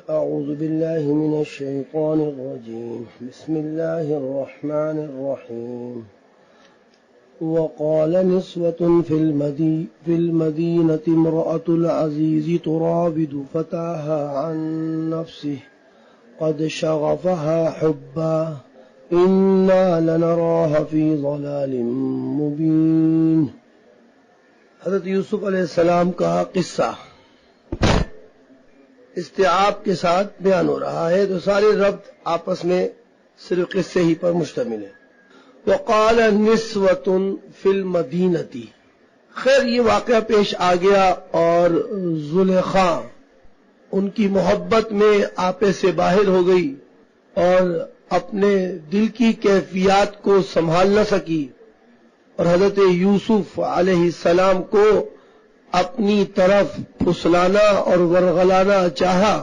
أعوذ بالله من الشيطان الرجيم بسم الله الرحمن الرحيم وقال نسوة في المدينة امرأة العزيز تراود فتاها عن نفسه قد شغفها حبا إنا لنراها في ضلال مبين۔ حضرت یوسف علیہ السلام کا قصہ استیعاب کے ساتھ بیان ہو رہا ہے، تو سارے ربط آپس میں صرف قصے ہی پر مشتمل ہے۔ وقال نسوة فی المدینة، خیر یہ واقعہ پیش آ گیا اور زلیخا ان کی محبت میں آپے سے باہر ہو گئی اور اپنے دل کی کیفیات کو سنبھال نہ سکی اور حضرت یوسف علیہ السلام کو اپنی طرف پھسلانا اور ورغلانا چاہا۔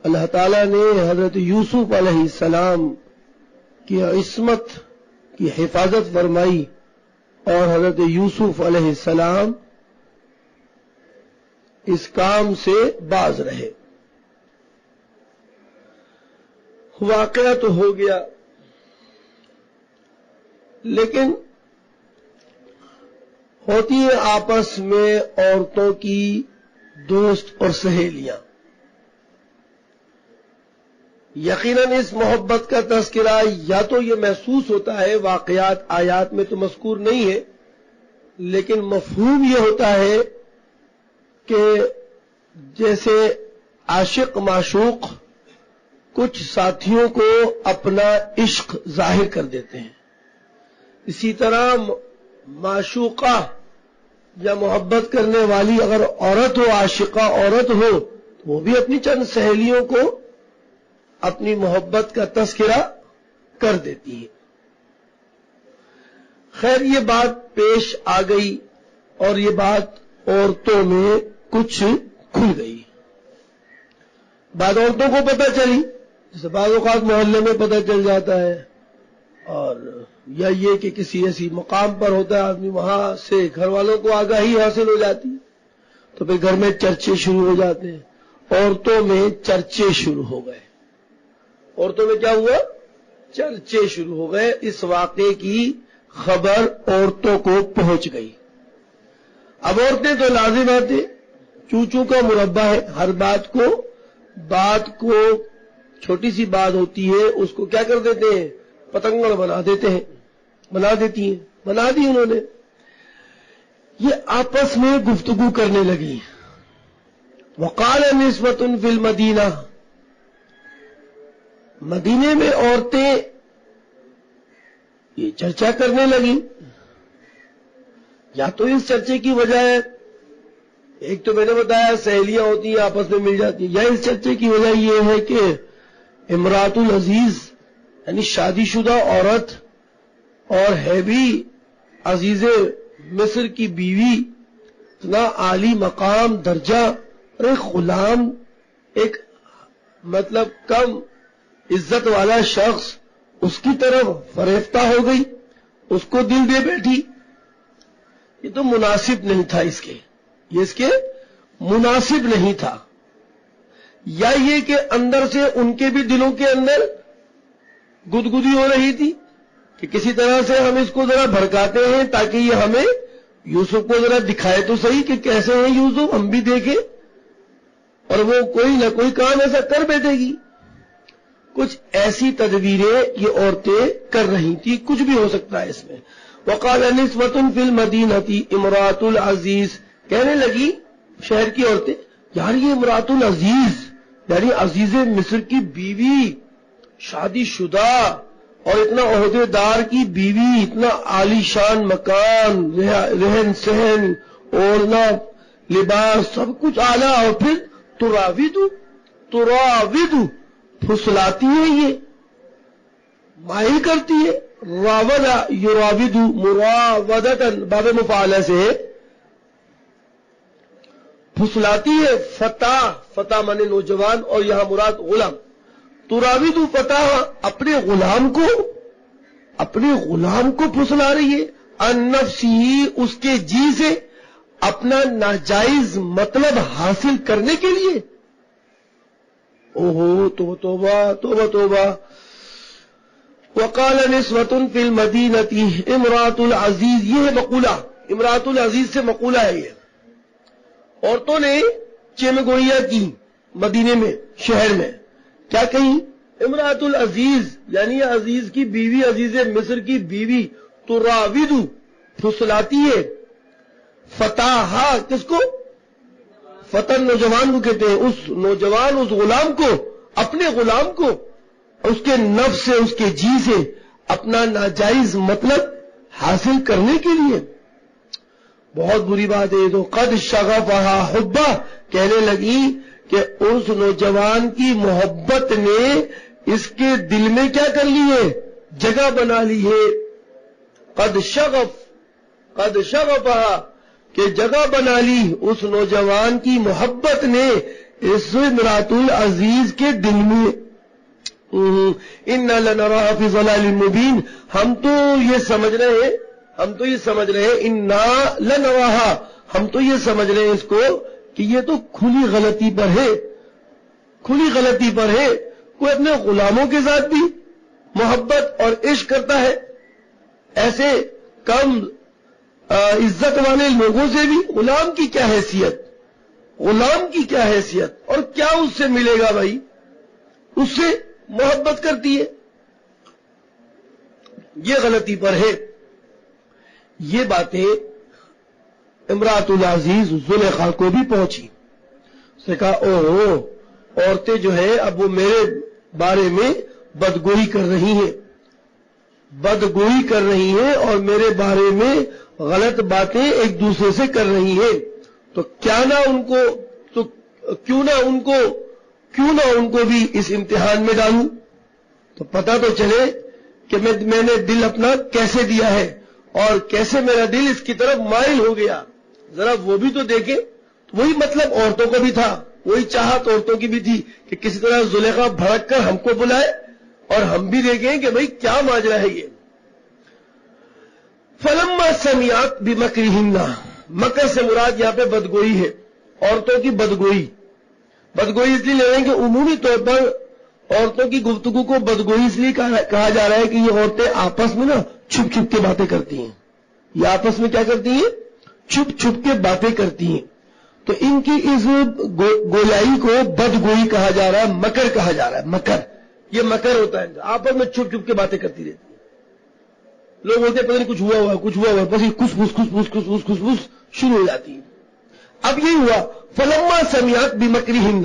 اللہ تعالیٰ نے حضرت یوسف علیہ السلام کی عصمت کی حفاظت فرمائی اور حضرت یوسف علیہ السلام اس کام سے باز رہے۔ واقعہ تو ہو گیا، لیکن ہوتی ہے آپس میں عورتوں کی دوست اور سہیلیاں۔ یقیناً اس محبت کا تذکرہ یا تو یہ محسوس ہوتا ہے، واقعات آیات میں تو مذکور نہیں ہے، لیکن مفہوم یہ ہوتا ہے کہ جیسے عاشق معشوق کچھ ساتھیوں کو اپنا عشق ظاہر کر دیتے ہیں، اسی طرح معشوقہ یا محبت کرنے والی اگر عورت ہو، عاشقہ عورت ہو، تو وہ بھی اپنی چند سہیلیوں کو اپنی محبت کا تذکرہ کر دیتی ہے۔ خیر یہ بات پیش آ گئی اور یہ بات عورتوں میں کچھ کھل گئی۔ بعض عورتوں کو پتہ چلی، جیسے بعض اوقات محلے میں پتہ چل جاتا ہے، اور یا یہ کہ کسی ایسی مقام پر ہوتا ہے آدمی، وہاں سے گھر والوں کو آگاہی حاصل ہو جاتی، تو پھر گھر میں چرچے شروع ہو جاتے ہیں۔ عورتوں میں چرچے شروع ہو گئے، عورتوں میں کیا ہوا؟ چرچے شروع ہو گئے۔ اس واقعے کی خبر عورتوں کو پہنچ گئی۔ اب عورتیں تو لازم آتے، چوچو کا مربع ہے، ہر بات کو چھوٹی سی بات ہوتی ہے اس کو کیا کر دیتے ہیں؟ پتنگڑ بنا دیتی ہیں، بنا دی انہوں نے۔ یہ آپس میں گفتگو کرنے لگی۔ وقال نسوة فی المدینہ، مدینے میں عورتیں یہ چرچا کرنے لگی۔ یا تو اس چرچے کی وجہ ہے، ایک تو میں نے بتایا سہیلیاں ہوتی ہیں آپس میں مل جاتی ہیں، یا اس چرچے کی وجہ یہ ہے کہ امراۃ العزیز یعنی شادی شدہ عورت اور ہے بھی عزیز مصر کی بیوی، اتنا عالی مقام درجہ، ایک غلام، ایک مطلب کم عزت والا شخص اس کی طرف فریفتہ ہو گئی، اس کو دل دے بیٹھی۔ یہ تو مناسب نہیں تھا اس کے مناسب نہیں تھا۔ یا یہ کہ اندر سے ان کے بھی دلوں کے اندر گدگدی ہو رہی تھی کہ کسی طرح سے ہم اس کو ذرا بھڑکاتے ہیں تاکہ یہ ہمیں یوسف کو ذرا دکھائے تو صحیح کہ کیسے ہیں یوسف، ہم بھی دیکھیں، اور وہ کوئی نہ کوئی کام ایسا کر بیٹھے گی۔ کچھ ایسی تدبیریں یہ عورتیں کر رہی تھی، کچھ بھی ہو سکتا ہے اس میں۔ وقال نسوة فی المدینة امراۃ العزیز، کہنے لگی شہر کی عورتیں، یار یہ امراۃ العزیز یعنی عزیز مصر کی بیوی، شادی شدہ اور اتنا عہدے دار کی بیوی، اتنا عالی شان مکان، رہن سہن، اوڑھنا لباس سب کچھ اعلیٰ، اور پھر تراود پھسلاتی ہے، یہ مائل کرتی ہے۔ راودہ یراود مراودتاً باب مفعلہ سے پھسلاتی ہے۔ فتح مانے نوجوان، اور یہاں مراد غلام۔ تراود فتح اپنے غلام کو پھسلا رہی ہے، ان نفسی اس کے جی سے، اپنا ناجائز مطلب حاصل کرنے کے لیے اوہو توبہ توبہ توبہ. وقال نسوۃ فی المدینۃ امرأۃ العزیز، یہ ہے مقولہ، امرأۃ العزیز سے مقولہ ہے یہ. عورتوں نے چمگوئیاں کی مدینے میں، شہر میں. کیا کہیں؟ امرأۃ العزیز یعنی عزیز کی بیوی، عزیز مصر کی بیوی، تراود پھسلاتی ہے، فتاحا، کس کو؟ فتن نوجوان کو کہتے ہیں. اس نوجوان، اس غلام کو، اپنے غلام کو اس کے نفس سے، اس کے جی سے اپنا ناجائز مطلب حاصل کرنے کے لیے. بہت بری بات ہے. تو قد شغفہا حبا، کہنے لگی کہ اس نوجوان کی محبت نے اس کے دل میں کیا کر لی ہے؟ جگہ بنا لی ہے. قد شغفہا، کہ جگہ بنا لی اس نوجوان کی محبت نے اس امرأۃ العزیز کے دل میں. اِنَّا لَنَرَاهَا فِي ضَلَالٍ مُبِينٍ، ہم تو یہ سمجھ رہے ہیں اِنَّا لَنَرَاهَا، ہم تو یہ سمجھ رہے ہیں اس کو کہ یہ تو کھلی غلطی پر ہے، کھلی غلطی پر ہے. کوئی اپنے غلاموں کے ساتھ بھی محبت اور عشق کرتا ہے، ایسے کم عزت والے لوگوں سے بھی. غلام کی کیا حیثیت، غلام کی کیا حیثیت، اور کیا اس سے ملے گا بھائی؟ اس سے محبت کرتی ہے، یہ غلطی پر ہے. یہ باتیں امرأۃ العزیز زلیخا کو بھی پہنچی. اس نے کہا اوہ، عورتیں جو ہے اب وہ میرے بارے میں بدگوئی کر رہی ہیں، بدگوئی کر رہی ہیں اور میرے بارے میں غلط باتیں ایک دوسرے سے کر رہی ہیں. تو کیوں نہ ان کو بھی اس امتحان میں ڈالوں، تو پتہ تو چلے کہ میں نے دل اپنا کیسے دیا ہے اور کیسے میرا دل اس کی طرف مائل ہو گیا. ذرا وہ بھی تو دیکھیں. وہی مطلب عورتوں کو بھی تھا، وہی چاہت عورتوں کی بھی تھی کہ کسی طرح زلیخا بھڑک کر ہم کو بلائے اور ہم بھی دیکھیں کہ بھئی کیا ماجرا ہے یہ. فلما سمعت بمکرہن، مکر سے مراد یہاں پہ بدگوئی ہے، عورتوں کی بدگوئی. بدگوئی اس لیے لے رہے ہیں کہ عمومی طور پر عورتوں کی گفتگو کو بدگوئی اس لیے کہا جا رہا ہے کہ یہ عورتیں آپس میں نا چھپ چھپ کے باتیں کرتی ہیں. یہ آپس میں کیا کرتی ہیں؟ چھپ چھپ کے باتیں کرتی ہیں. تو ان کی اس گویائی کو بدگوئی کہا جا رہا ہے، مکر کہا جا رہا ہے. مکر، یہ مکر ہوتا ہے، آپس میں چھپ چھپ کے باتیں کرتی رہتی ہیں. لوگ بولتے ہیں پتہ نہیں کچھ ہوا بس یہ کھس شروع ہو جاتی ہے. اب یہ ہوا فلما سمعت بمکرہن،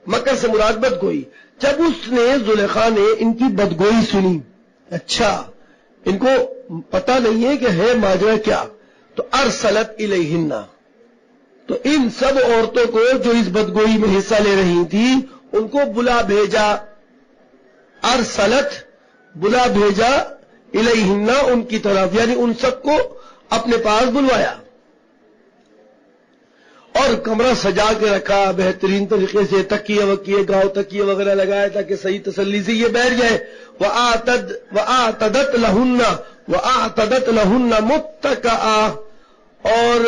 مکر سے مراد بدگوئی. جب اس نے زلیخا نے ان کی بدگوئی سنی، اچھا ان کو پتہ نہیں ہے کہ ہے ماجرا کیا، تو ارسلت الیہن، تو ان سب عورتوں کو جو اس بدگوئی میں حصہ لے رہی تھی ان کو بلا بھیجا. ارسلت، بلا بھیجا، الیہن، ان کی طرف، یعنی ان سب کو اپنے پاس بلوایا اور کمرہ سجا کے رکھا بہترین طریقے سے، تکیے وکیے، گاؤں تکیے وغیرہ لگائے تاکہ صحیح تسلی سے یہ بیٹھ جائے. وَأَعْتَدَتْ لَهُنَّ مُتَّكَأً، اور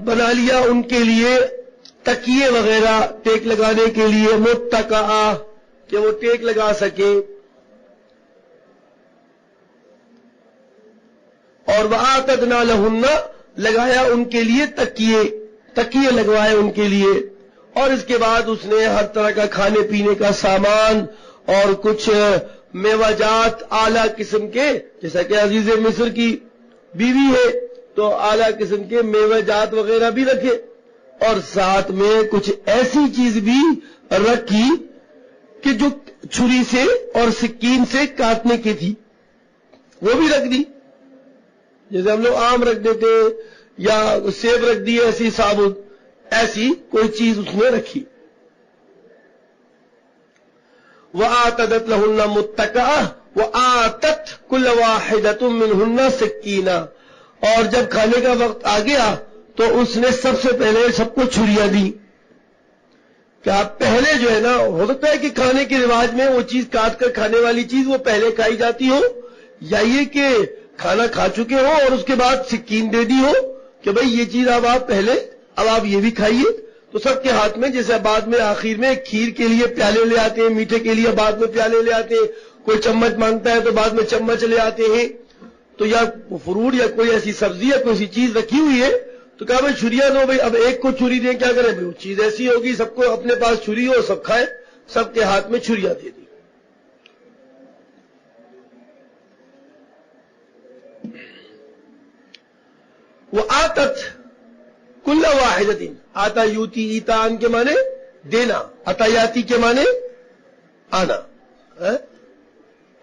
بنا لیا ان کے لیے تکیے وغیرہ ٹیک لگانے کے لیے، مُتَّكَأً، کہ وہ ٹیک لگا سکے. اور وَأَعْتَدْنَا لَهُنَّ، لگایا ان کے لیے تکیے لگوائے ان کے لیے. اور اس کے بعد اس نے ہر طرح کا کھانے پینے کا سامان اور کچھ میوہ جات اعلیٰ قسم کے، جیسا کہ عزیز مصر کی بیوی ہے تو اعلیٰ قسم کے میوہ جات وغیرہ بھی رکھے، اور ساتھ میں کچھ ایسی چیز بھی رکھی کہ جو چھری سے اور سکین سے کاٹنے کی تھی، وہ بھی رکھ دی. جیسے ہم لوگ آم رکھ دیتے یا سیب رکھ دیے، ایسی ثابت، ایسی کوئی چیز اس نے رکھی. وَآتَدَتْ لَهُنَّ مُتَّكَأً وَآتَتْ كُلَّ وَاحِدَةٌ مِّنْهُنَّ سِكِّينًا، اور جب کھانے کا وقت آ گیا تو اس نے سب سے پہلے سب کو چھریاں دی. کیا پہلے جو ہے نا، ہو سکتا ہے کہ کھانے کے رواج میں وہ چیز کاٹ کر کھانے والی چیز وہ پہلے کھائی جاتی ہو، یا یہ کہ کھانا کھا چکے ہو اور اس کے بعد سکین دے دی ہو کہ بھئی یہ چیز اب آپ پہلے، اب آپ یہ بھی کھائیے. تو سب کے ہاتھ میں، جیسے بعد میں آخر میں کھیر کے لیے پیالے لے آتے ہیں، میٹھے کے لیے بعد میں پیالے لے آتے ہیں، کوئی چمچ مانگتا ہے تو بعد میں چمچ لے آتے ہیں، تو یا فروٹ یا کوئی ایسی سبزی یا کوئی ایسی چیز رکھی ہوئی ہے تو کہا بھائی چھریاں دو، بھائی اب ایک کو چھری دیں، کیا کریں بھائی، وہ چیز ایسی ہوگی سب کو اپنے پاس چھری ہو، سب کھائیں، سب کے ہاتھ میں چھریاں دے دی۔ وہ آتت کل واحدۃ، آتا یوتی ایتان کے معنی دینا، عطیاتی کے معنی آنا،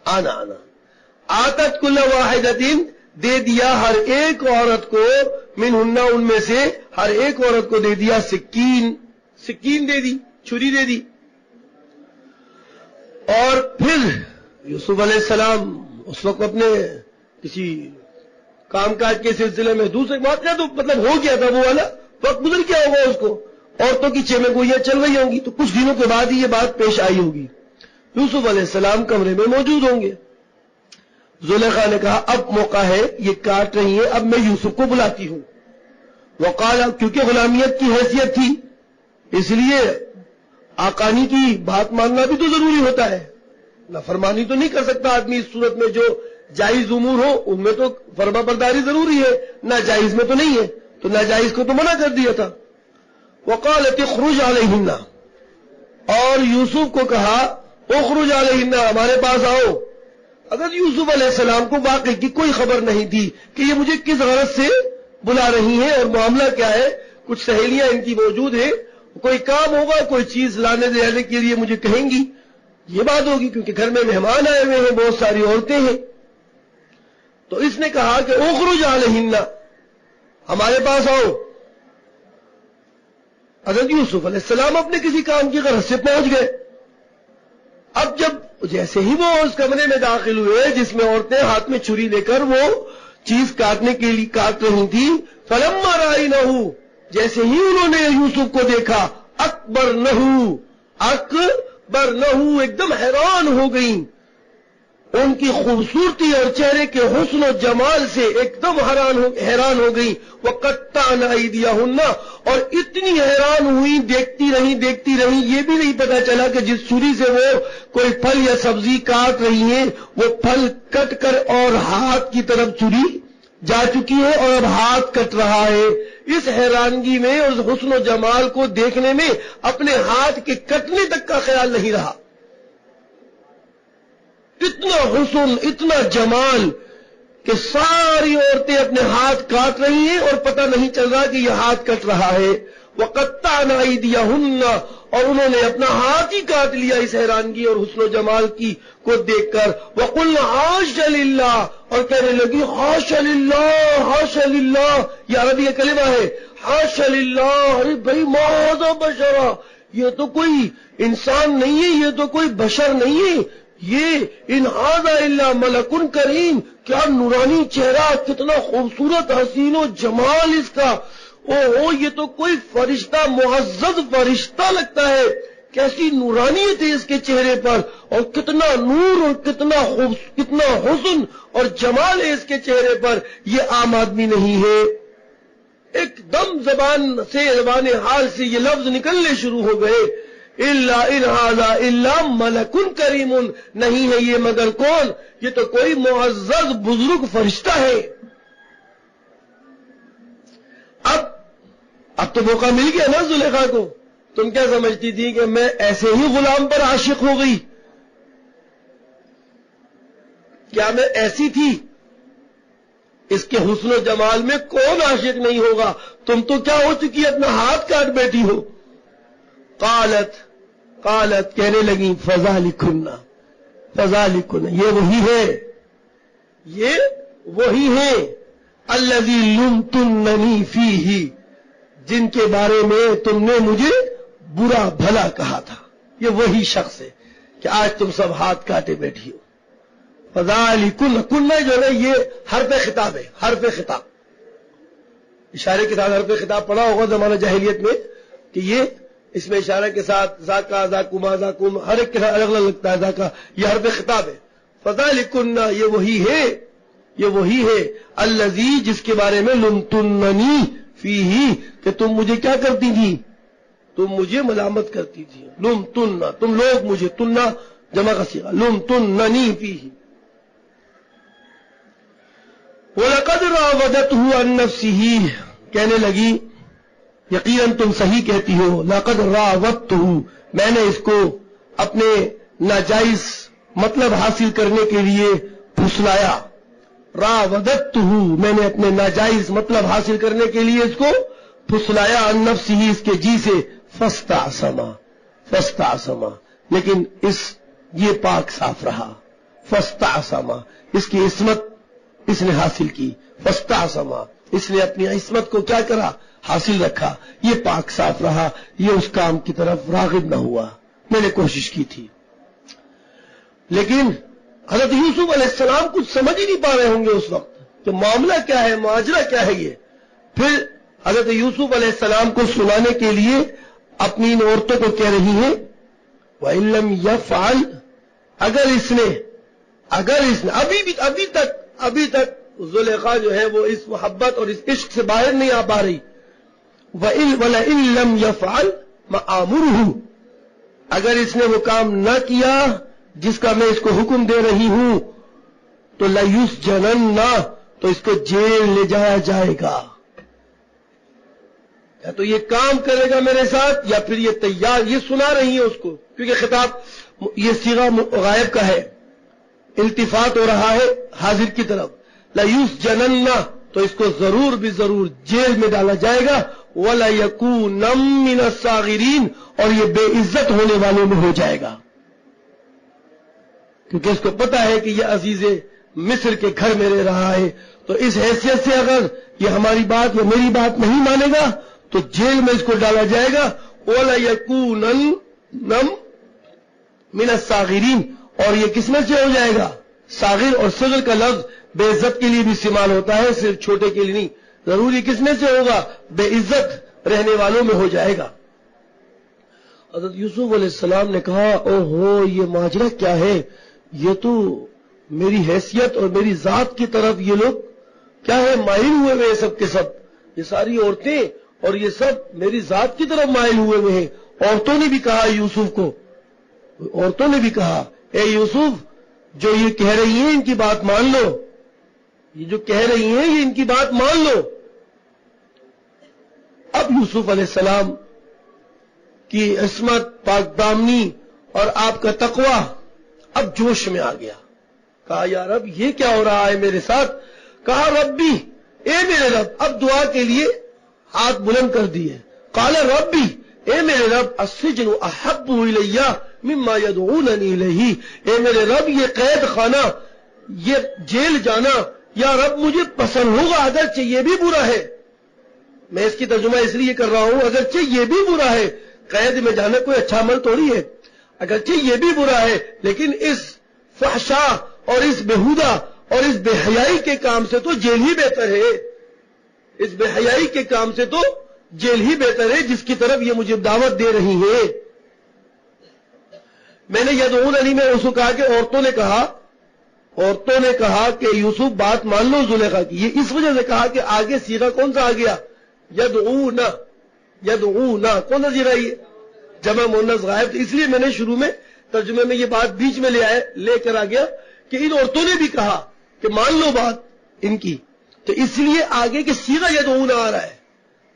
آنا آنا، آتت کل واحدۃ دے دیا ہر ایک عورت کو، منہن ان میں سے ہر ایک عورت کو دے دیا سکین، سکین دے دی، چھری دے دی۔ اور پھر یوسف علیہ السلام اس وقت اپنے کسی کام کاج کے سلسلے میں دوسرے واقعہ تو مطلب ہو گیا تھا، وہ والا وقت گزر کیا ہوگا اس کو، عورتوں کی چیمیں گوئیاں چل رہی ہوں گی، تو کچھ دنوں کے بعد ہی یہ بات پیش آئی ہوگی، یوسف علیہ السلام کمرے میں موجود ہوں گے۔ زلیخا نے کہا اب موقع ہے، یہ کاٹ رہی ہیں، اب میں یوسف کو بلاتی ہوں۔ وقال، کیونکہ غلامیت کی حیثیت تھی اس لیے آقانی کی بات ماننا بھی تو ضروری ہوتا ہے، نافرمانی تو نہیں کر سکتا آدمی اس صورت میں، جو جائز امور ہو ان میں تو فرما برداری ضروری ہے، ناجائز میں تو نہیں ہے، تو ناجائز کو تو منع کر دیا تھا۔ وقالت اخرج علیہن، اور یوسف کو کہا اخرج علیہن، ہمارے پاس آؤ۔ اگر یوسف علیہ السلام کو واقعی کی کوئی خبر نہیں تھی کہ یہ مجھے کس غرض سے بلا رہی ہیں اور معاملہ کیا ہے، کچھ سہیلیاں ان کی موجود ہیں، کوئی کام ہوگا، کوئی چیز لانے دینے کے لیے مجھے کہیں گی، یہ بات ہوگی، کیونکہ گھر میں مہمان آئے ہوئے ہیں، بہت ساری عورتیں ہیں۔ تو اس نے کہا کہ اخرج علیہن، ہمارے پاس آؤ۔ حضرت یوسف علیہ السلام اپنے کسی کام کی غرض سے پہنچ گئے۔ اب جب جیسے ہی وہ اس کمرے میں داخل ہوئے جس میں عورتیں ہاتھ میں چھری لے کر وہ چیز کاٹنے کے لیے کاٹ رہی تھی، فلما رأینہ، جیسے ہی انہوں نے یوسف کو دیکھا، اکبرنہ، ایک دم حیران ہو گئیں، ان کی خوبصورتی اور چہرے کے حسن و جمال سے ایک دم حیران ہو گئی۔ وقطعن ایدیہن، اور اتنی حیران ہوئی، دیکھتی رہی، یہ بھی نہیں پتا چلا کہ جس چھری سے وہ کوئی پھل یا سبزی کاٹ رہی ہیں وہ پھل کٹ کر اور ہاتھ کی طرف چھری جا چکی ہے اور اب ہاتھ کٹ رہا ہے۔ اس حیرانگی میں اور اس حسن و جمال کو دیکھنے میں اپنے ہاتھ کے کٹنے تک کا خیال نہیں رہا۔ اتنا حسن، اتنا جمال کہ ساری عورتیں اپنے ہاتھ کاٹ رہی ہیں اور پتہ نہیں چل رہا کہ یہ ہاتھ کٹ رہا ہے۔ وقطعن ایدیہن، اور انہوں نے اپنا ہاتھ ہی کاٹ لیا اس حیرانگی اور حسن و جمال کی کو دیکھ کر۔ وقلن حاش للہ، اور کہنے لگی حاش للہ، حاش للہ، یہ عربی کا کلمہ ہے، حاش للہ، ارے بھائی ما ھذا بشرا، یہ تو کوئی انسان نہیں ہے، یہ تو کوئی بشر نہیں ہے، یہ ان ھذا الا ملک کریم، کیا نورانی چہرہ، کتنا خوبصورت حسین و جمال اس کا، او یہ تو کوئی فرشتہ، معزز فرشتہ لگتا ہے، کیسی نورانیت ہے اس کے چہرے پر، اور کتنا نور اور کتنا حسن اور جمال ہے اس کے چہرے پر، یہ عام آدمی نہیں ہے۔ ایک دم زبان حال سے یہ لفظ نکلنے شروع ہو گئے، الا ان ھذا الا ملک کریم، نہیں ہے یہ مگر کون، یہ تو کوئی معزز بزرگ فرشتہ ہے۔ اب تو موقع مل گیا نا زلیخا کو، تم کیا سمجھتی تھی کہ میں ایسے ہی غلام پر عاشق ہو گئی؟ کیا میں ایسی تھی؟ اس کے حسن و جمال میں کون عاشق نہیں ہوگا؟ تم تو کیا ہو چکی، اپنا ہاتھ کاٹ بیٹھی ہو۔ قالت کہنے لگی فذالکن، یہ وہی ہے الذی لمتننی فیہ، جن کے بارے میں تم نے مجھے برا بھلا کہا تھا، یہ وہی شخص ہے کہ آج تم سب ہاتھ کاٹے بیٹھی ہو۔ فذالکن، کن جو ہے یہ حرف خطاب ہے، حرف خطاب، اشارے کے ساتھ حرف خطاب پڑھا ہوگا زمانہ جاہلیت میں کہ یہ اس میں اشارے کے ساتھ ذاکا، ذاکما، ذاکم، ہر ایک کے ساتھ الگ الگ لگتا ہے ذاکا، یہ حرف خطاب ہے۔ فذالکن، یہ وہی ہے الذی، جس کے بارے میں لمتننی فیہ، کہ تم مجھے کیا کرتی تھی، تم مجھے ملامت کرتی تھی. لم تننا، تم لوگ مجھے، تننا جمع کا صیغہ، لم تننی فیہ. وَلَقَدْ رَاوَدَتْهُ عَن نَفْسِهِ، کہنے لگی یقیناً تم صحیح کہتی ہو، لَقَدْ رَاوَدْتُهُ، میں نے اس کو اپنے ناجائز مطلب حاصل کرنے کے لیے پھسلایا. راودتہ، میں نے اپنے ناجائز مطلب حاصل کرنے کے لیے اس کو پھسلایا، عن نفسہ، اس کے جی سے، فاستعصم، لیکن یہ پاک صاف رہا. فاستعصم، اس کی عصمت اس نے حاصل کی. فاستعصم، اس نے اپنی عصمت کو کیا کرا؟ حاصل رکھا. یہ پاک صاف رہا، یہ اس کام کی طرف راغب نہ ہوا. میں نے کوشش کی تھی. لیکن حضرت یوسف علیہ السلام کچھ سمجھ ہی نہیں پا رہے ہوں گے اس وقت کہ معاملہ کیا ہے، ماجرا کیا ہے. یہ پھر حضرت یوسف علیہ السلام کو سنانے کے لیے اپنی ان عورتوں کو کہہ رہی ہیں، وَإِن لَّمْ يَفْعَلْ، اگر اس نے ابھی تک زلیخا جو ہے وہ اس محبت اور اس عشق سے باہر نہیں آ پا رہی. وَلَئِن لَّمْ يَفْعَلْ مَا آمُرُهُ، اگر اس نے وہ کام نہ کیا جس کا میں اس کو حکم دے رہی ہوں، تو لَيُسْجَنَنَّ، تو اس کو جیل لے جایا جائے گا. یا تو یہ کام کرے گا میرے ساتھ، یا پھر یہ تیار. یہ سنا رہی ہے اس کو، کیونکہ خطاب یہ صیغہ غائب کا ہے، التفات ہو رہا ہے حاضر کی طرف. لَيُسْجَنَنَّ، تو اس کو ضرور بھی ضرور جیل میں ڈالا جائے گا. وَلَيَكُونَ مِنَ الصَّاغِرِينَ، اور یہ بے عزت ہونے والوں میں ہو جائے گا، کیونکہ اس کو پتا ہے کہ یہ عزیز مصر کے گھر میں رہ رہا ہے. تو اس حیثیت سے اگر یہ ہماری بات یا میری بات نہیں مانے گا تو جیل میں اس کو ڈالا جائے گا. وَلَيَكُونَنَّ مِنَ الصَّاغِرِينَ، اور یہ کس میں سے ہو جائے گا؟ صاغر اور صغر کا لفظ بے عزت کے لیے بھی استعمال ہوتا ہے، صرف چھوٹے کے لیے نہیں. ضروری کس میں سے ہوگا؟ بے عزت رہنے والوں میں ہو جائے گا. حضرت یوسف علیہ السلام نے کہا، او ہو، یہ ماجرا کیا ہے؟ یہ تو میری حیثیت اور میری ذات کی طرف یہ لوگ کیا ہے مائل ہوئے ہوئے، سب کے سب یہ ساری عورتیں اور یہ سب میری ذات کی طرف مائل ہوئے ہوئے ہیں. عورتوں نے بھی کہا یوسف کو، عورتوں نے بھی کہا، اے یوسف، جو یہ کہہ رہی ہیں ان کی بات مان لو، یہ جو کہہ رہی ہیں یہ ان کی بات مان لو. اب یوسف علیہ السلام کی عصمت، پاک دامنی اور آپ کا تقوی اب جوش میں آ گیا. کہا، یا رب، یہ کیا ہو رہا ہے میرے ساتھ؟ کہا، ربی، اے میرے رب. اب دعا کے لیے ہاتھ بلند کر دیے. قال ربی، اے میرے رب، السجن احب الی مما يدعوننی الیہ، اے میرے رب، یہ قید خانہ، یہ جیل جانا، یا رب مجھے پسند ہوگا، اگرچہ یہ بھی برا ہے. میں اس کی ترجمہ اس لیے کر رہا ہوں، اگرچہ یہ بھی برا ہے، قید میں جانا کوئی اچھا عمل تھوڑی ہے. اگرچہ یہ بھی برا ہے، لیکن اس فحشا اور اس بےہودہ اور اس بے حیائی کے کام سے تو جیل ہی بہتر ہے. اس بے حیائی کے کام سے تو جیل ہی بہتر ہے، جس کی طرف یہ مجھے دعوت دے رہی ہے. میں نے یدعوننی میں اس کو کہا کہ عورتوں نے کہا کہ یوسف بات مان لو زلیخا کی. یہ اس وجہ سے کہا کہ آگے صیغہ کون سا آ گیا؟ یدعونا. کون سا صیغہ یہ؟ جمع مؤنث غائب. اس لیے میں نے شروع میں ترجمے میں یہ بات بیچ میں لے کر آ گیا کہ ان عورتوں نے بھی کہا کہ مان لو بات ان کی، تو اس لیے آگے کہ صیغہ یدعونا آ رہا ہے.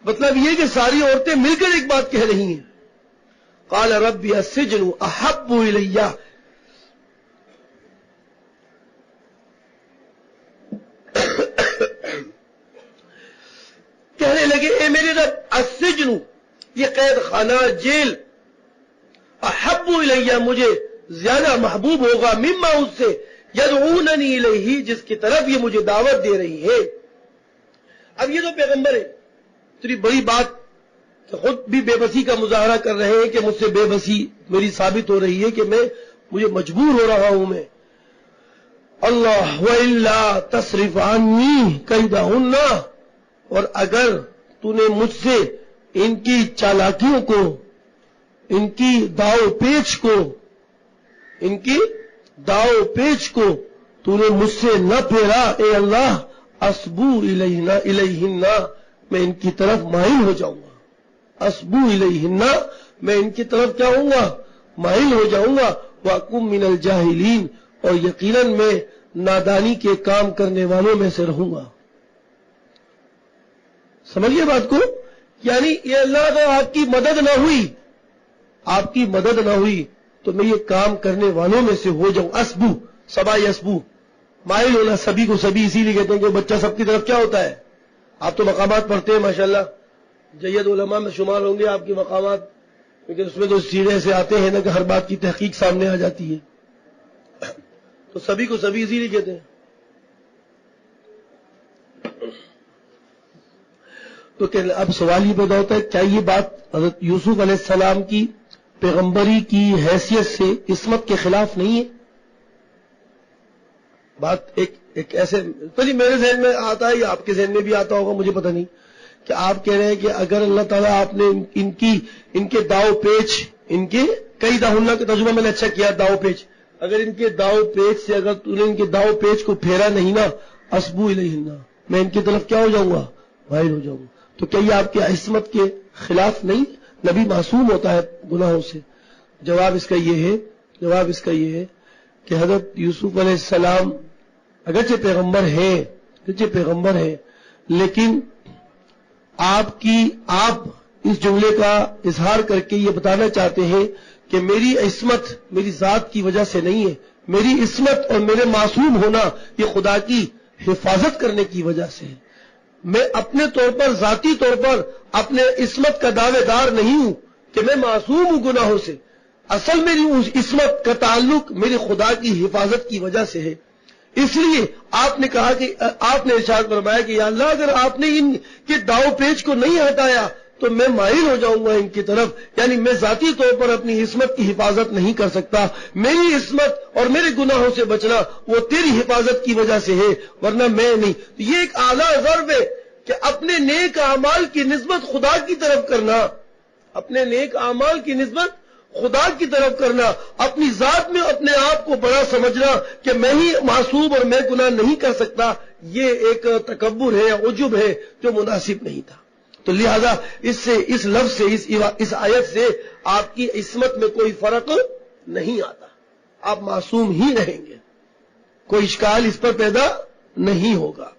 مطلب یہ کہ ساری عورتیں مل کر ایک بات کہہ رہی ہیں. قال ربی السجن احب الی، کہنے لگے، اے میرے رب، السجن، یہ قید خانہ، جیل، احب الی، مجھے زیادہ محبوب ہوگا، مما، اس سے، یدعوننی الیہ، جس کی طرف یہ مجھے دعوت دے رہی ہے. اب یہ تو پیغمبر ہے، اتنی بڑی بات کہ خود بھی بے بسی کا مظاہرہ کر رہے ہیں کہ مجھ سے بے بسی میری ثابت ہو رہی ہے کہ مجھے مجبور ہو رہا ہوں میں. اللہ وَإِلَّا تَصْرِفْ عَنِّي كَيْدَهُنَّ، اور اگر تو نے مجھ سے ان کی چالاکیوں کو، ان کی داؤ پیچ کو تو نے مجھ سے نہ پھیرا، اے اللہ، اصبو الیہن، میں ان کی طرف مائل ہو جاؤں گا. اسبو الیہن، میں ان کی طرف کیا ہوں گا؟ مائل ہو جاؤں گا، واکم من الجاہلین، اور یقیناً میں نادانی کے کام کرنے والوں میں سے رہوں گا۔ سمجھیے بات کو، یعنی یہ اللہ اگر آپ کی مدد نہ ہوئی، آپ کی مدد نہ ہوئی تو میں یہ کام کرنے والوں میں سے ہو جاؤں۔ اسبو، سبا یسبو، مائل ہونا، سبھی کو سبھی اسی لیے کہتے ہیں کہ بچہ سب کی طرف کیا ہوتا ہے؟ آپ تو مقامات پڑھتے ہیں ماشاءاللہ، جید علماء میں شمار ہوں گے آپ کے مقامات، لیکن اس میں تو سیدھے سے آتے ہیں نا کہ ہر بات کی تحقیق سامنے آ جاتی ہے، تو سبھی کو سبھی اسی لیے کہتے ہیں۔ تو کہ اب سوال یہ پیدا ہوتا ہے، کیا یہ بات حضرت یوسف علیہ السلام کی پیغمبری کی حیثیت سے عصمت کے خلاف نہیں ہے؟ بات ایک ایسے پہلے میرے ذہن میں آتا ہے یا آپ کے ذہن میں بھی آتا ہوگا، مجھے پتہ نہیں، کہ آپ کہہ رہے ہیں کہ اگر اللہ تعالیٰ آپ نے ان کے داؤ پیچ، ان کے کئی داہنہ کا ترجمہ میں نے اچھا کیا، داؤ پیچ، اگر ان کے داؤ پیچ سے اگر تو نے ان کے داؤ پیچ کو پھیرا نہیں نا، اسبو الیہن، میں ان کی طرف کیا ہو جاؤں گا؟ مائل ہو جاؤں گا۔ تو کیا یہ آپ کی عصمت کے خلاف نہیں؟ نبی معصوم ہوتا ہے گناہوں سے۔ جواب اس کا یہ ہے کہ حضرت یوسف علیہ السلام اگرچہ پیغمبر ہیں، لیکن آپ اس جملے کا اظہار کر کے یہ بتانا چاہتے ہیں کہ میری عصمت میری ذات کی وجہ سے نہیں ہے، میری عصمت اور میرے معصوم ہونا یہ خدا کی حفاظت کرنے کی وجہ سے ہے۔ میں اپنے طور پر، ذاتی طور پر اپنے عصمت کا دعوے دار نہیں ہوں کہ میں معصوم ہوں گناہوں سے، اصل میری اس عصمت کا تعلق میرے خدا کی حفاظت کی وجہ سے ہے۔ اس لیے آپ نے کہا کہ آپ نے ارشاد فرمایا کہ یا اللہ اگر آپ نے ان کے داؤ پیچ کو نہیں ہٹایا تو میں مائل ہو جاؤں گا ان کی طرف، یعنی میں ذاتی طور پر اپنی عصمت کی حفاظت نہیں کر سکتا، میری عصمت اور میرے گناہوں سے بچنا وہ تیری حفاظت کی وجہ سے ہے، ورنہ میں نہیں۔ یہ ایک اعلیٰ ضرب ہے کہ اپنے نیک اعمال کی نسبت خدا کی طرف کرنا، اپنے نیک اعمال کی نسبت خدا کی طرف کرنا، اپنی ذات میں اپنے آپ کو بڑا سمجھنا کہ میں ہی معصوم اور میں گناہ نہیں کر سکتا، یہ ایک تکبر ہے، عجب ہے جو مناسب نہیں تھا۔ تو لہذا اس لفظ سے، اس آیت سے آپ کی عصمت میں کوئی فرق نہیں آتا، آپ معصوم ہی رہیں گے، کوئی اشکال اس پر پیدا نہیں ہوگا۔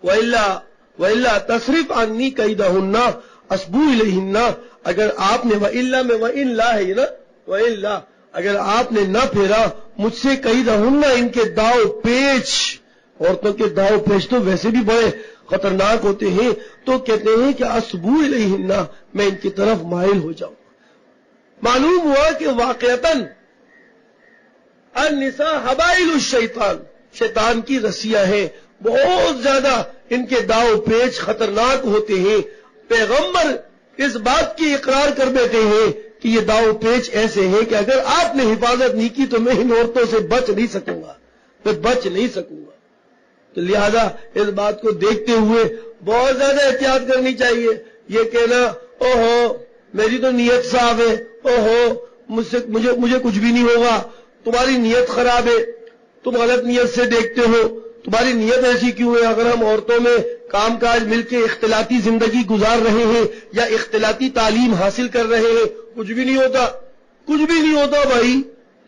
وَإِلَّا تَصْرِفْ عَنِّي كَيْدَهُنَّ أَصْبُو إِلَيْهِنَّ، اگر آپ نے وَإِلَّا میں وَإِلَّا ہے نا، وَإِلَّا اگر آپ نے نہ پھیرا مجھ سے كَيْدَهُنَّ ان کے داؤ پیچ، عورتوں کے داؤ پیچ تو ویسے بھی بڑے خطرناک ہوتے ہیں، تو کہتے ہیں کہ اسبو الیہن، میں ان کی طرف مائل ہو جاؤں۔ معلوم ہوا کہ واقعتاً النساء حبائل الشیطان، شیطان کی رسیاں ہیں، بہت زیادہ ان کے داؤ پیچ خطرناک ہوتے ہیں۔ پیغمبر اس بات کی اقرار کر بیٹھے ہیں کہ یہ داؤ پیچ ایسے ہیں کہ اگر آپ نے حفاظت نہیں کی تو میں ان عورتوں سے بچ نہیں سکوں گا، میں بچ نہیں سکوں گا۔ تو لہذا اس بات کو دیکھتے ہوئے بہت زیادہ احتیاط کرنی چاہیے۔ یہ کہنا اوہو میری تو نیت صاف ہے، اوہو مجھے کچھ بھی نہیں ہوگا، تمہاری نیت خراب ہے، تم غلط نیت سے دیکھتے ہو، تمہاری نیت ایسی کیوں ہے؟ اگر ہم عورتوں میں کام کاج مل کے اختلاطی زندگی گزار رہے ہیں یا اختلاطی تعلیم حاصل کر رہے ہیں، کچھ بھی نہیں ہوتا، کچھ بھی نہیں ہوتا بھائی،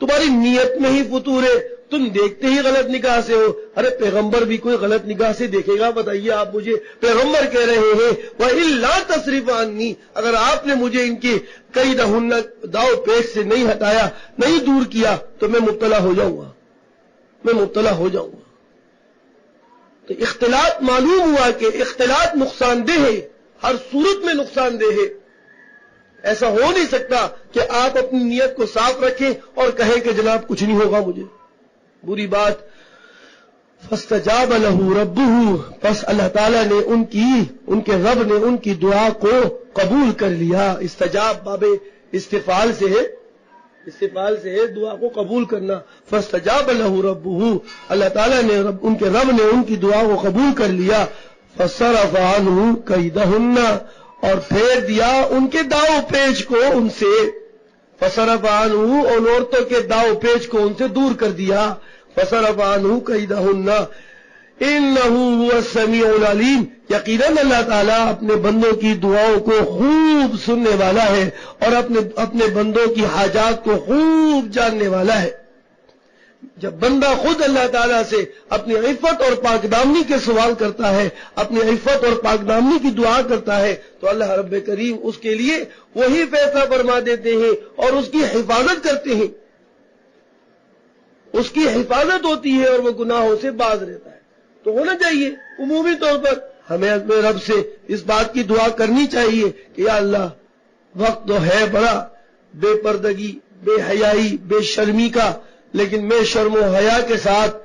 تمہاری نیت میں ہی فطور ہے، تم دیکھتے ہی غلط نگاہ سے ہو۔ ارے پیغمبر بھی کوئی غلط نگاہ سے دیکھے گا؟ بتائیے آپ مجھے، پیغمبر کہہ رہے ہیں وَإِلَّا تَصْرِفْ عَنِّي، اگر آپ نے مجھے ان کے كَيْدَهُنَّ داؤ پیچ سے نہیں ہٹایا، نہیں دور کیا تو میں مبتلا ہو جاؤں گا، میں مبتلا ہو جاؤں گا۔ تو اختلاط معلوم ہوا کہ اختلاط نقصان دہ ہے، ہر صورت میں نقصان دہ ہے۔ ایسا ہو نہیں سکتا کہ آپ اپنی نیت کو صاف رکھیں اور کہیں کہ جناب کچھ نہیں ہوگا مجھے، بری بات۔ فاستجاب له ربه، پس اللہ تعالیٰ نے ان کے رب نے ان کی دعا کو قبول کر لیا۔ استجاب باب استفعال سے ہے دعا کو قبول کرنا۔ فاستجاب له ربه، اللہ تعالیٰ نے ان کے رب نے ان کی دعا کو قبول کر لیا۔ فصرف عنه كيدهن، اور پھیر دیا ان کے داؤ پیچ کو ان سے۔ فصرف عنه، ان عورتوں کے داؤ پیچ کو ان سے دور کر دیا۔ فصرف عنه كيدهن، انہو هو السمیع العلیم، یقیناً اللہ تعالیٰ اپنے بندوں کی دعاؤں کو خوب سننے والا ہے اور اپنے بندوں کی حاجات کو خوب جاننے والا ہے۔ جب بندہ خود اللہ تعالیٰ سے اپنی عفت اور پاک دامنی کے سوال کرتا ہے، اپنی عفت اور پاک دامنی کی دعا کرتا ہے، تو اللہ رب کریم اس کے لیے وہی فیصلہ فرما دیتے ہیں اور اس کی حفاظت کرتے ہیں، اس کی حفاظت ہوتی ہے اور وہ گناہوں سے باز رہتا ہے۔ تو ہونا چاہیے عمومی طور پر ہمیں اپنے رب سے اس بات کی دعا کرنی چاہیے کہ یا اللہ، وقت تو ہے بڑا بے پردگی، بے حیائی، بے شرمی کا، لیکن میں شرم و حیا کے ساتھ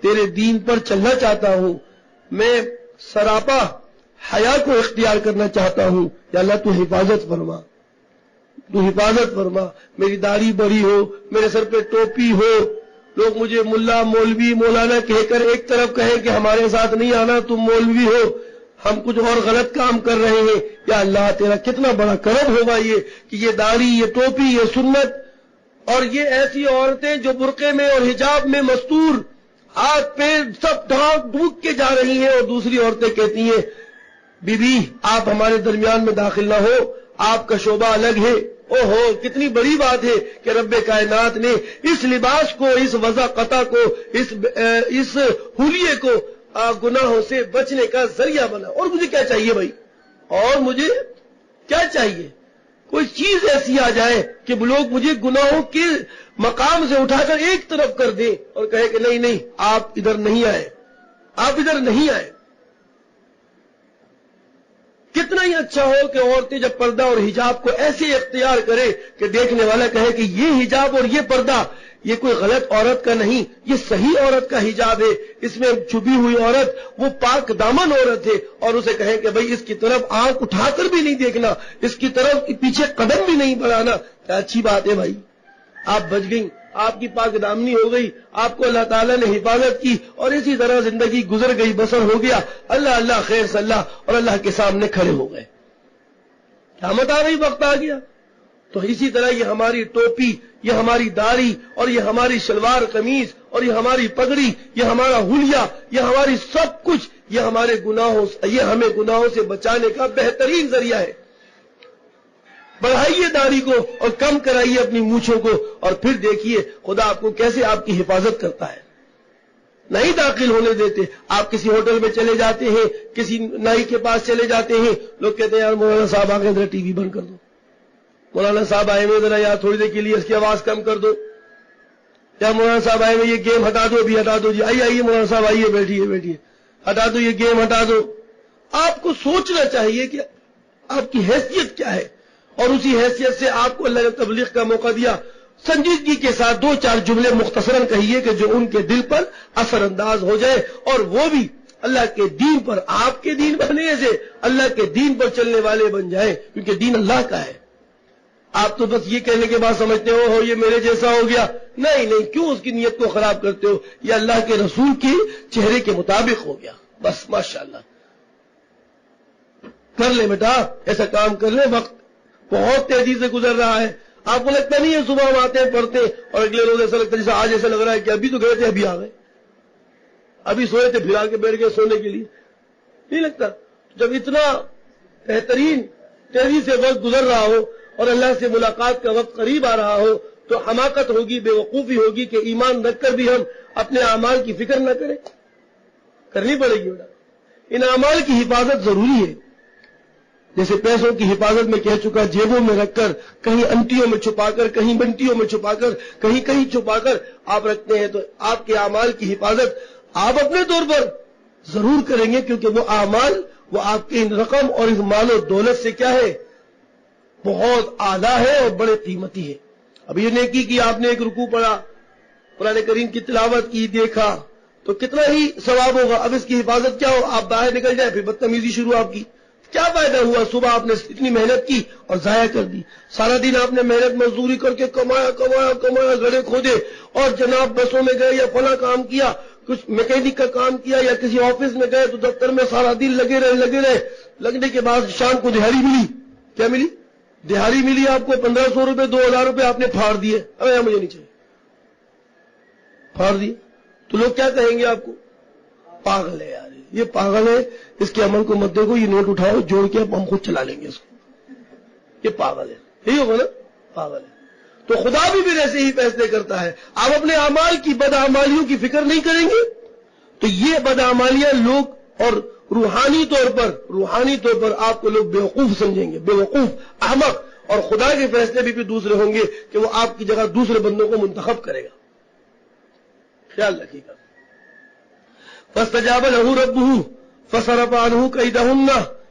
تیرے دین پر چلنا چاہتا ہوں، میں سراپا حیا کو اختیار کرنا چاہتا ہوں، یا اللہ تو حفاظت فرما، تو حفاظت فرما، میری داڑھی بڑی ہو، میرے سر پہ ٹوپی ہو، لوگ مجھے ملا مولوی مولانا کہہ کر ایک طرف کہیں کہ ہمارے ساتھ نہیں آنا، تم مولوی ہو، ہم کچھ اور غلط کام کر رہے ہیں، یا اللہ تیرا کتنا بڑا کرم ہوگا یہ کہ یہ داڑھی، یہ ٹوپی، یہ سنت، اور یہ ایسی عورتیں جو برقعے میں اور حجاب میں مستور، ہاتھ پیر سب ڈھانک ڈھونک کے جا رہی ہیں، اور دوسری عورتیں کہتی ہیں بی بی آپ ہمارے درمیان میں داخل نہ ہو، آپ کا شعبہ الگ ہے۔ او ہو، کتنی بڑی بات ہے کہ رب کائنات نے اس لباس کو، اس وضاقتہ کو، اس حلیے کو گناہوں سے بچنے کا ذریعہ بنا۔ اور مجھے کیا چاہیے بھائی، اور مجھے کیا چاہیے؟ کوئی چیز ایسی آ جائے کہ لوگ مجھے گناہوں کے مقام سے اٹھا کر ایک طرف کر دیں اور کہے کہ نہیں نہیں آپ ادھر نہیں آئے، آپ ادھر نہیں آئے۔ کتنا ہی اچھا ہو کہ عورتیں جب پردہ اور حجاب کو ایسے اختیار کرے کہ دیکھنے والا کہے کہ یہ حجاب اور یہ پردہ یہ کوئی غلط عورت کا نہیں، یہ صحیح عورت کا حجاب ہے، اس میں چھپی ہوئی عورت وہ پاک دامن عورت ہے، اور اسے کہے کہ بھئی اس کی طرف آنکھ اٹھا کر بھی نہیں دیکھنا، اس کی طرف پیچھے قدم بھی نہیں بڑھانا، کیا اچھی بات ہے بھائی، آپ بچ گئی، آپ کی پاک دامنی ہو گئی، آپ کو اللہ تعالیٰ نے حفاظت کی، اور اسی طرح زندگی گزر گئی، بسر ہو گیا، اللہ اللہ خیر صلی اللہ، اور اللہ کے سامنے کھڑے ہو گئے، قیامت آ گئی، وقت آ گیا۔ تو اسی طرح یہ ہماری ٹوپی، یہ ہماری داڑھی، اور یہ ہماری شلوار قمیض، اور یہ ہماری پگڑی، یہ ہمارا حلیہ، یہ ہماری سب کچھ، یہ ہمارے گناہوں، یہ ہمیں گناہوں سے بچانے کا بہترین ذریعہ ہے۔ بڑھائیے داڑھی کو اور کم کرائیے اپنی مونچھوں کو، اور پھر دیکھیے خدا آپ کو کیسے آپ کی حفاظت کرتا ہے، نہیں داخل ہونے دیتے۔ آپ کسی ہوٹل میں چلے جاتے ہیں، کسی نائی کے پاس چلے جاتے ہیں، لوگ کہتے ہیں یار مولانا صاحب آ گئے ذرا ٹی وی بند کر دو، مولانا صاحب آئے ہوئے ذرا یار تھوڑی دیر کے لیے اس کی آواز کم کر دو، یا مولانا صاحب آئے ہوئے یہ گیم ہٹا دو، بھی ہٹا دو جی، آئیے آئیے مولانا صاحب آئیے، بیٹھیے بیٹھیے، ہٹا دو یہ گیم ہٹا دو۔ آپ کو سوچنا چاہیے کہ آپ کی حیثیت کیا ہے، اور اسی حیثیت سے آپ کو اللہ نے تبلیغ کا موقع دیا، سنجیدگی کے ساتھ دو چار جملے مختصراً کہیے کہ جو ان کے دل پر اثر انداز ہو جائے، اور وہ بھی اللہ کے دین پر، آپ کے دین بننے سے اللہ کے دین پر چلنے والے بن جائیں، کیونکہ دین اللہ کا ہے۔ آپ تو بس یہ کہنے کے بعد سمجھتے ہو یہ میرے جیسا ہو گیا، نہیں نہیں، کیوں اس کی نیت کو خراب کرتے ہو؟ یہ اللہ کے رسول کے چہرے کے مطابق ہو گیا، بس ماشاءاللہ کر لے بیٹا، ایسا کام کر لے، وقت بہت تیزی سے گزر رہا ہے۔ آپ کو لگتا نہیں ہے صبح ہم آتے ہیں پڑھتے ہیں اور اگلے روز ایسا لگتا ہے جیسے آج ایسا لگ رہا ہے کہ ابھی تو گئے تھے ابھی آ گئے، ابھی سوئے تھے پھر آ کے بیٹھ گئے سونے کے لیے، نہیں لگتا؟ جب اتنا بہترین تیزی سے وقت گزر رہا ہو اور اللہ سے ملاقات کا وقت قریب آ رہا ہو تو حماقت ہوگی، بے وقوفی ہوگی کہ ایمان رکھ کر بھی ہم اپنے اعمال کی فکر نہ کریں، کرنی پڑے گی بیٹا۔ ان اعمال کی حفاظت ضروری ہے، جیسے پیسوں کی حفاظت میں کہہ چکا، جیبوں میں رکھ کر، کہیں انٹیوں میں چھپا کر، کہیں بنٹیوں میں چھپا کر، کہیں کہیں چھپا کر آپ رکھتے ہیں، تو آپ کے اعمال کی حفاظت آپ اپنے طور پر ضرور کریں گے، کیونکہ وہ اعمال وہ آپ کی رقم اور اس مال و دولت سے کیا ہے، بہت اعلیٰ ہے اور بڑے قیمتی ہے۔ اب یہ نیکی کی، آپ نے ایک رکوع پڑھا، قرآن کریم کی تلاوت کی، دیکھا تو کتنا ہی ثواب ہوگا۔ اب اس کی حفاظت کیا ہو، آپ باہر نکل جائیں پھر بدتمیزی شروع آپ کی، کیا فائدہ ہوا؟ صبح آپ نے اتنی محنت کی اور ضائع کر دی، سارا دن آپ نے محنت مزدوری کر کے کمایا کمایا کمایا، گڑھے کھودے، اور جناب بسوں میں گئے یا فلاں کام کیا، کچھ میکینک کا کام کیا، یا کسی آفس میں گئے تو دفتر میں سارا دن لگے رہے، لگنے کے بعد شام کو دہاڑی ملی، کیا ملی؟ دہاڑی ملی آپ کو 1500 روپے 2000 روپے آپ نے پھاڑ دیے، ارے مجھے نہیں چاہیے، پھاڑ دیے تو لوگ کیا کہیں گے آپ کو؟ پاگل ہے یار، یہ پاگل ہے، اس کے عمل کو مت دیکھو، یہ نوٹ اٹھاؤ جوڑ کے ہم خود چلا لیں گے اس کو، یہ پاگل ہے، یہی ہوگا نا، پاگل ہے۔ تو خدا بھی پھر ایسے ہی فیصلے کرتا ہے۔ آپ اپنے اعمال کی بدعمالیوں کی فکر نہیں کریں گے تو یہ بدعمالیاں لوگ اور روحانی طور پر آپ کو لوگ بیوقوف سمجھیں گے، بیوقوف، احمق، اور خدا کے فیصلے بھی پھر دوسرے ہوں گے کہ وہ آپ کی جگہ دوسرے بندوں کو منتخب کرے گا۔ خیال رکھیے گا۔ فاستجاب له ربه فصرف عنه كيدهن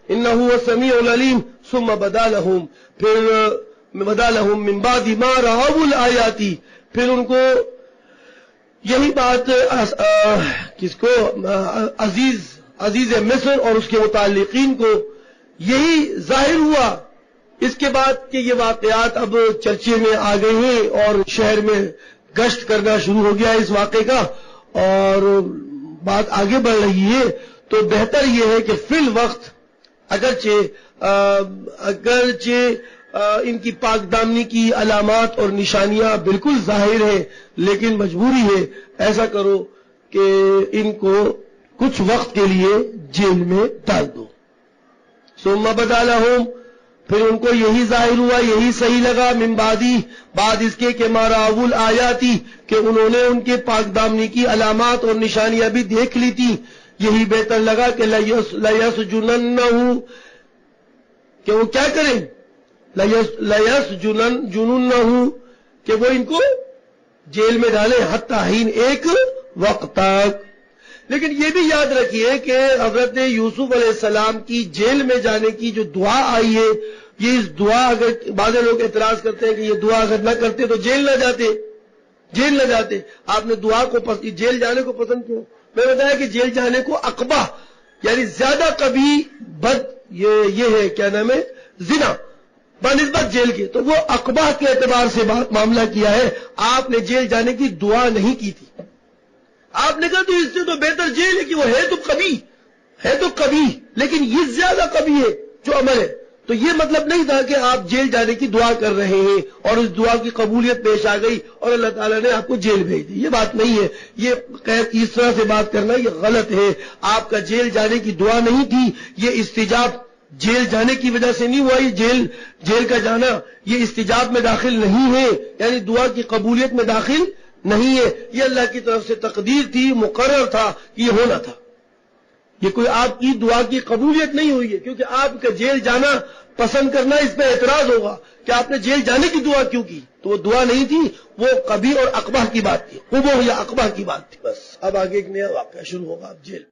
انه هو السميع العليم ثم بدا لهم، پھر بدا لهم من بعد ما رأوا الآيات، پھر ان کو یہی بات کس کو، عزیز مصر اور اس کے متعلقین کو یہی ظاہر ہوا اس کے بعد کہ یہ واقعات اب چرچے میں آ گئے ہیں اور شہر میں گشت کرنا شروع ہو گیا اس واقعے کا اور بات آگے بڑھ رہی ہے، تو بہتر یہ ہے کہ فی الوقت اگرچہ ان کی پاک دامنی کی علامات اور نشانیاں بالکل ظاہر ہیں، لیکن مجبوری ہے ایسا کرو کہ ان کو کچھ وقت کے لیے جیل میں ڈال دو۔ ثم بدا لهم، پھر ان کو یہی ظاہر ہوا، یہی صحیح لگا، من بعد اس کے کہ ما رأوا الآیات، کہ انہوں نے ان کے پاک دامنی کی علامات اور نشانیاں بھی دیکھ لی تھی، یہی بہتر لگا کہ لیسجننہ، کہ وہ کیا کریں، لیسجننہ، کہ وہ ان کو جیل میں ڈالیں، حتی حین، ایک وقت تک۔ لیکن یہ بھی یاد رکھیے کہ حضرت یوسف علیہ السلام کی جیل میں جانے کی جو دعا آئی ہے، یہ اس دعا، اگر بعض لوگ اعتراض کرتے ہیں کہ یہ دعا اگر نہ کرتے تو جیل نہ جاتے، آپ نے دعا کو جیل جانے کو پسند کیا؟ میں بتایا کہ جیل جانے کو عقبہ، یعنی زیادہ کبھی بد یہ ہے، کیا نام ہے، زنا، بنسبت جیل کے، تو وہ عقبہ کے اعتبار سے معاملہ کیا ہے، آپ نے جیل جانے کی دعا نہیں کی تھی۔ آپ نے کہا تو اس سے تو بہتر جیل ہے کہ وہ ہے تو کبھی، لیکن یہ زیادہ کبھی ہے جو عمل ہے، تو یہ مطلب نہیں تھا کہ آپ جیل جانے کی دعا کر رہے ہیں اور اس دعا کی قبولیت پیش آ گئی اور اللہ تعالیٰ نے آپ کو جیل بھیج دی، یہ بات نہیں ہے، یہ اس طرح سے بات کرنا یہ غلط ہے۔ آپ کا جیل جانے کی دعا نہیں تھی، یہ استجاب جیل جانے کی وجہ سے نہیں ہوا، یہ جیل کا جانا یہ استجاب میں داخل نہیں ہے، یعنی دعا کی قبولیت میں داخل نہیں ہے، یہ اللہ کی طرف سے تقدیر تھی، مقرر تھا کہ یہ ہونا تھا، یہ کوئی آپ کی دعا کی قبولیت نہیں ہوئی ہے، کیونکہ آپ کا جیل جانا پسند کرنا، اس پہ اعتراض ہوگا کہ آپ نے جیل جانے کی دعا کیوں کی، تو وہ دعا نہیں تھی، وہ کبھی اور عقبہ کی بات تھی، قبوہ یا عقبہ کی بات تھی، بس اب آگے ایک نیا واقعہ شروع ہوگا، اب جیل